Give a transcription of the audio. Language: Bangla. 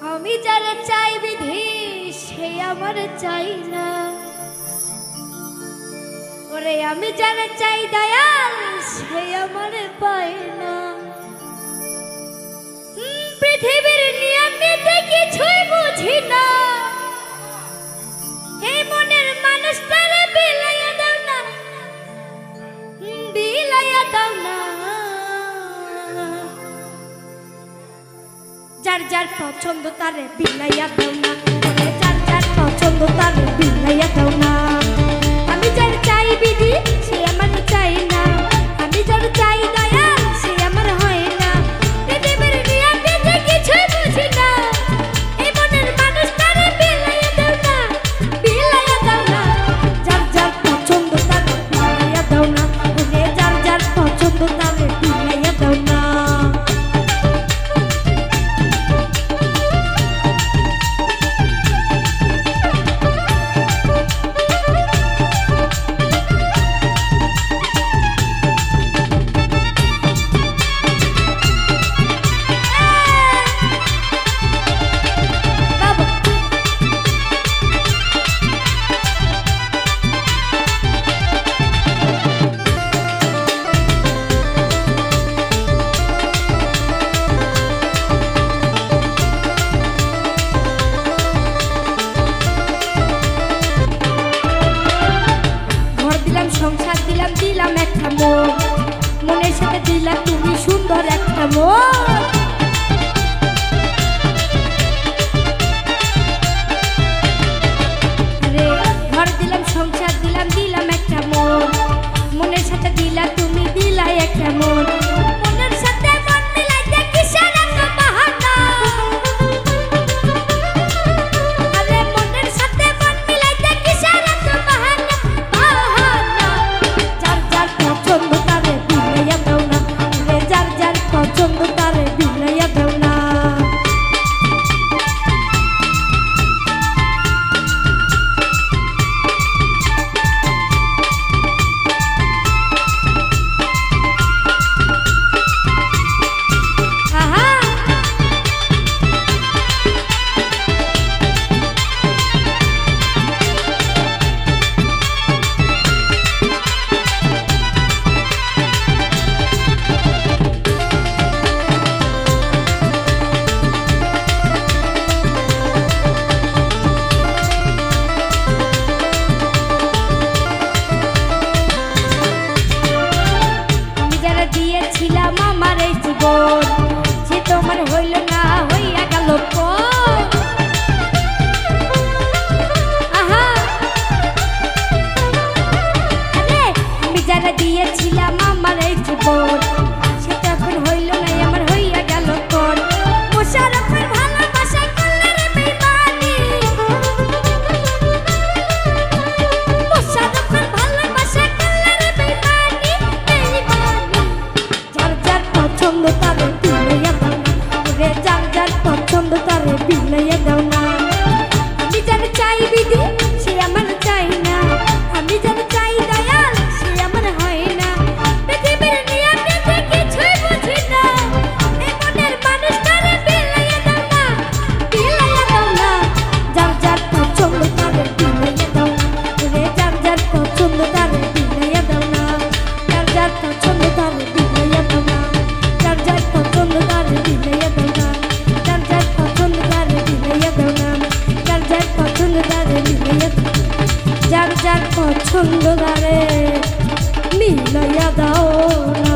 আমি যারা চাই বিধি সে আমার চাই না, ওরে আমি যারা চাই দয়াল সে আমার পায় না। পৃথিবীর নিয়মে কিছুই বুঝি না, এই মনের মানুষটারে বিলাইয়া দাও না, বিলাইয়া দাও না। যার যার পছন্দ তারে বিলাইয়া দাও না, যার যার পছন্দ তারে বিলাইয়া দাও না। আমি যার চাই বিধি সে আমার চাই না, আমি যার চাই দয়া সে আমার হয় না। পৃথিবীর নিয়মে যে কিছুই বুঝি না, এই মনের মানুষটারে বিলাইয়া দাও না, বিলাইয়া দাও না। যার যার পছন্দ তারে বিলাইয়া দাও না, যার যার পছন্দ তারে বিলাইয়া দাও না। সংসার দিলাম দিলাম একটা মন, মনের সাথে দিলাম তুমি সুন্দর একটা মন। আরে ঘর দিলাম সংসার দিলাম দিলাম একটা মন, মনের সাথে দিলা তুমি দিলাই একটা মন। মনের সাথে মন মিলাইতে কিসের এত বাহানা, আরে মনের সাথে মন মিলাইতে কিসের এত বাহানা, বাহানা। যার যার পছন্দ তারে বিলাইয়া দাও না, যার যার পছন্দ তারে বিলাইয়া দাও না। দিয়েছিলাম আমার এই জীবন, সে তোমার হইল না, হইয়া গেল পর। আহা আরে আমি যারা দিয়েছিলাম আমার এই জীবন, সে তখন হইল না, আমার হইয়া গেল পর। মোশাররফের ভালোবাসা করলে রে বেঈমানি, মোশাররফের ভালোবাসা করলে রে বেঈমানি, বেঈমানি। যার যার পছন্দ তারে বিলাইয়া দাও না, যার যার পছন্দ তারে বিলাইয়া দাও না। আমি যার চাই বিধি সে আমার চাই না, আমি যার চাই দয়াল সে আমার হয় না। পৃথিবীর নিয়মে যে কিছুই বুঝি না, এই মনের মানুষটারে বিলাইয়া দাও না, বিলাইয়া দাও না। যার যার পছন্দ তারে বিলাইয়া দাও না, যার যার পছন্দ তারে বিলাইয়া দাও না, যার যার পছন্দ তারে বিলাইয়া দাও না, যার যার পছন্দ তারে বিলাইয়া দাও না, যার যার পছন্দ তারে বিলাইয়া দাও না, যার যার পছন্দ তারে বিলাইয়া দাও, যার যার পছন্দ তারে মিলাইয়া দাও না।